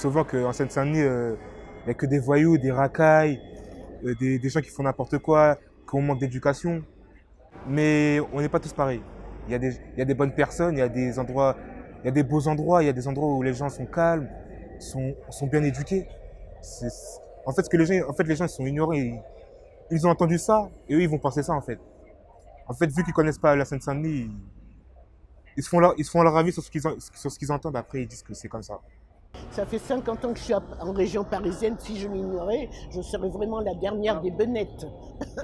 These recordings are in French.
souvent qu'en Seine-Saint-Denis, il n'y a que des voyous, des racailles, des gens qui font n'importe quoi, qui ont manque d'éducation. Mais on n'est pas tous pareils. Il y a des bonnes personnes, il y a des endroits, il y a des beaux endroits, il y a des endroits où les gens sont calmes, sont bien éduqués. C'est- En fait, les gens ils sont ignorés. Ils ont entendu ça et eux, ils vont penser ça en fait. En fait, vu qu'ils connaissent pas la Seine-Saint-Denis, ils se font leur avis sur ce qu'ils entendent. Après, ils disent que c'est comme ça. Ça fait 50 ans que je suis en région parisienne. Si je m'ignorais, je serais vraiment la dernière des benettes.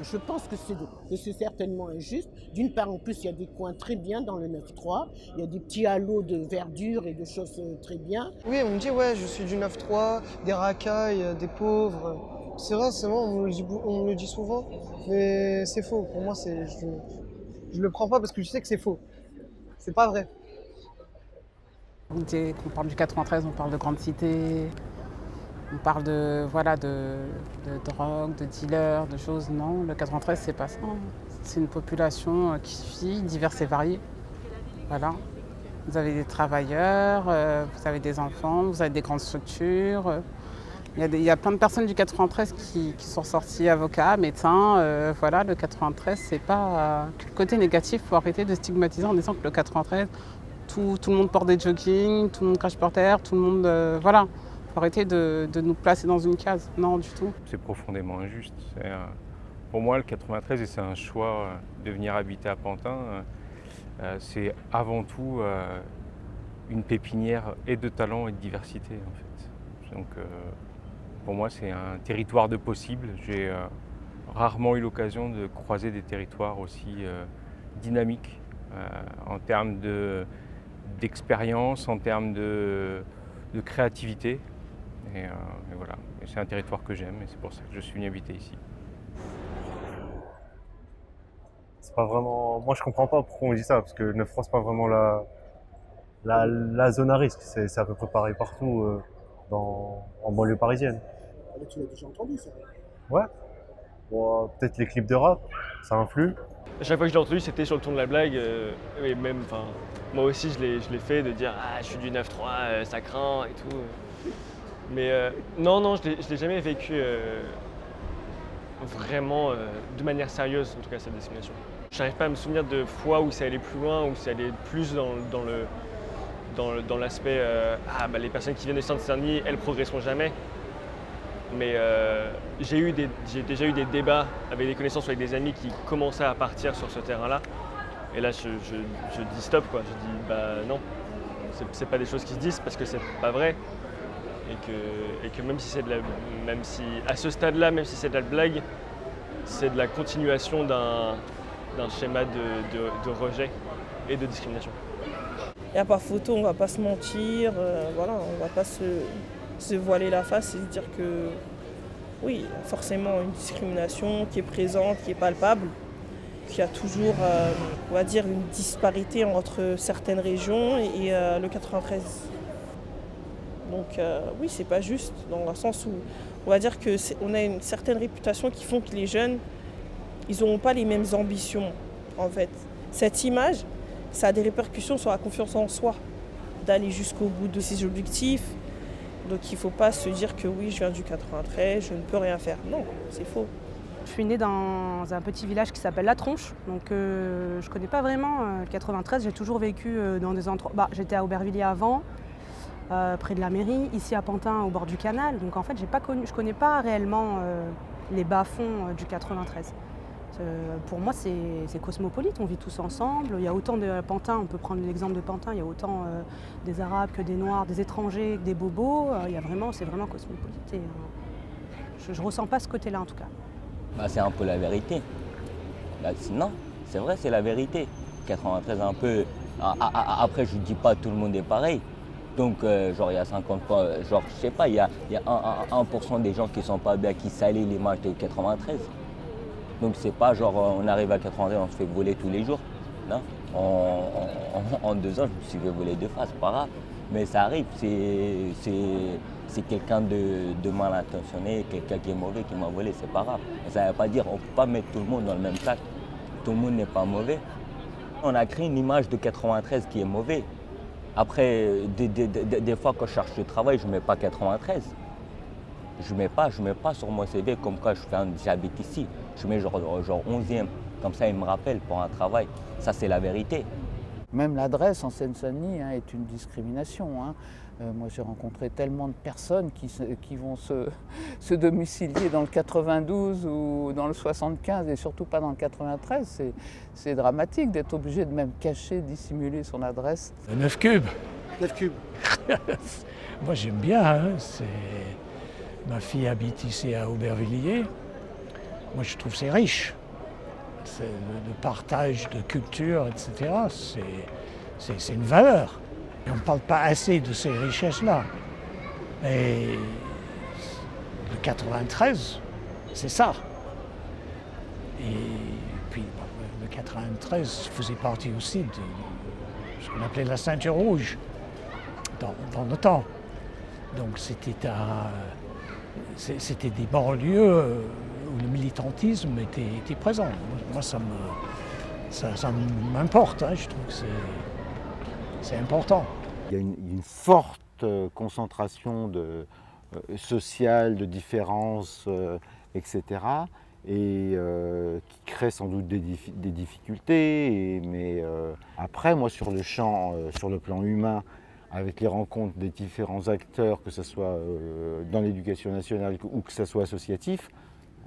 Je pense que c'est certainement injuste. D'une part, en plus, il y a des coins très bien dans le 9-3. Il y a des petits halos de verdure et de choses très bien. Oui, on me dit, ouais, je suis du 9-3, des racailles, des pauvres. C'est vrai, on me le dit souvent, mais c'est faux. Pour moi, je le prends pas parce que je sais que c'est faux. C'est pas vrai. Dès qu'on parle du 93, on parle de grande cité, on parle de drogue, de dealers, de choses. Non, le 93, c'est pas ça. C'est une population qui vit, diverse et variée. Voilà. Vous avez des travailleurs, vous avez des enfants, vous avez des grandes structures. Il y a plein de personnes du 93 qui sont sorties avocats, médecins. Voilà, le 93, c'est pas que le côté négatif. Il faut arrêter de stigmatiser en disant que le 93, tout le monde porte des joggings, tout le monde crache par terre, tout le monde... voilà. Il faut arrêter de nous placer dans une case. Non, du tout. C'est profondément injuste. Pour moi, le 93, et c'est un choix de venir habiter à Pantin, c'est avant tout une pépinière et de talent et de diversité, en fait. Donc, pour moi, c'est un territoire de possibles. J'ai rarement eu l'occasion de croiser des territoires aussi dynamiques en termes d'expérience, en termes de créativité. Et voilà, et c'est un territoire que j'aime et c'est pour ça que je suis venu habiter ici. C'est pas vraiment. Moi, je comprends pas pourquoi on dit ça, parce que Neuf-Trois, c'est pas vraiment la zone à risque. C'est à peu près pareil partout en banlieue parisienne. Tu l'as déjà entendu, ça? Ouais. Bon, peut-être les clips de rap, ça influe. À chaque fois que je l'ai entendu, c'était sur le ton de la blague. Et même, moi aussi, je l'ai fait de dire ah, je suis du 9-3, ça craint et tout. Mais non, je l'ai jamais vécu vraiment de manière sérieuse, en tout cas, cette discrimination. Je n'arrive pas à me souvenir de fois où ça allait plus loin, où ça allait plus dans l'aspect les personnes qui viennent de Seine-Saint-Denis, elles progresseront jamais. Mais j'ai déjà eu des débats avec des connaissances ou avec des amis qui commençaient à partir sur ce terrain-là. Et là, je dis stop, quoi. Je dis non, c'est pas des choses qui se disent parce que c'est pas vrai. Et que même si à ce stade-là, même si c'est de la blague, c'est de la continuation d'un schéma de rejet et de discrimination. Il n'y a pas photo, on ne va pas se mentir, voilà, on ne va pas se voiler la face et se dire que oui, il y a forcément une discrimination qui est présente, qui est palpable, qu'il y a toujours, on va dire, une disparité entre certaines régions et le 93. Donc oui, c'est pas juste, dans le sens où on va dire qu'on a une certaine réputation qui font que les jeunes, ils n'auront pas les mêmes ambitions, en fait. Cette image, ça a des répercussions sur la confiance en soi, d'aller jusqu'au bout de ses objectifs. Donc il ne faut pas se dire que oui, je viens du 93, je ne peux rien faire. Non, c'est faux. Je suis née dans un petit village qui s'appelle La Tronche, donc je ne connais pas vraiment le 93. J'ai toujours vécu dans des endroits... j'étais à Aubervilliers avant, près de la mairie, ici à Pantin, au bord du canal. Donc en fait, je ne connais pas réellement les bas-fonds du 93. Pour moi, c'est cosmopolite, on vit tous ensemble. Il y a autant de Pantin, on peut prendre l'exemple de Pantin, il y a autant des Arabes que des Noirs, des étrangers, que des bobos. C'est vraiment cosmopolite. Et, je ne ressens pas ce côté-là en tout cas. C'est un peu la vérité. Non, c'est vrai, c'est la vérité. 93 un peu. Après, je ne dis pas tout le monde est pareil. Donc, il y a 50 fois, je sais pas, il y a 1% des gens qui ne sont pas bien, qui salissent l'image de 93. Donc c'est pas on arrive à 93, on se fait voler tous les jours. Non. En 2 ans, je me suis fait voler 2 fois, c'est pas grave. Mais ça arrive, c'est quelqu'un de mal intentionné, quelqu'un qui est mauvais qui m'a volé, c'est pas grave. Et ça ne veut pas dire qu'on ne peut pas mettre tout le monde dans le même sac. Tout le monde n'est pas mauvais. On a créé une image de 93 qui est mauvais. Après, des fois, quand je cherche du travail, je ne mets pas 93. Je mets pas sur mon CV comme quoi j'habite ici. Je mets genre 11e. Comme ça, il me rappelle pour un travail. Ça, c'est la vérité. Même l'adresse en Seine-Saint-Denis est une discrimination. Moi, j'ai rencontré tellement de personnes qui vont se domicilier dans le 92 ou dans le 75 et surtout pas dans le 93. C'est dramatique d'être obligé de même cacher, dissimuler son adresse. 9 cubes. 9 cubes. Moi, j'aime bien. Ma fille habite ici à Aubervilliers. Moi, je trouve que c'est riche. Le partage de culture, etc., c'est une valeur. Et on ne parle pas assez de ces richesses-là. Et le 93, c'est ça. Et puis le 93 faisait partie aussi de ce qu'on appelait la ceinture rouge dans le temps. Donc c'était des banlieues où le militantisme était présent. Moi, ça m'importe, je trouve que c'est important. Il y a une forte concentration sociale, de différences, etc. Et qui crée sans doute des difficultés. Mais après, moi, sur le champ, sur le plan humain, avec les rencontres des différents acteurs, que ce soit dans l'éducation nationale ou que ce soit associatif,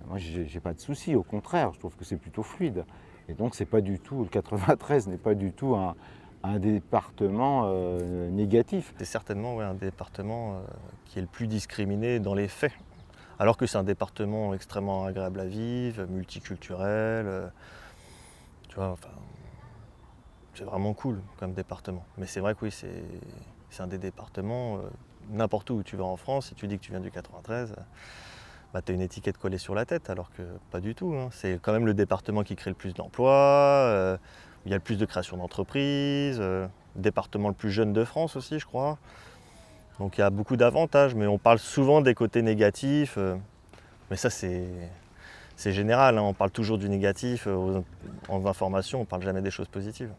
moi, j'ai pas de souci, au contraire, je trouve que c'est plutôt fluide. Et donc, c'est pas du tout, le 93 n'est pas du tout un département négatif. C'est certainement un département qui est le plus discriminé dans les faits, alors que c'est un département extrêmement agréable à vivre, multiculturel, tu vois, enfin, c'est vraiment cool comme département. Mais c'est vrai que oui, c'est un des départements, n'importe où tu vas en France, si tu dis que tu viens du 93, tu as une étiquette collée sur la tête, alors que pas du tout. C'est quand même le département qui crée le plus d'emplois, où il y a le plus de création d'entreprises, le département le plus jeune de France aussi, je crois. Donc il y a beaucoup d'avantages, mais on parle souvent des côtés négatifs. Mais ça, c'est général, on parle toujours du négatif. En information, on ne parle jamais des choses positives.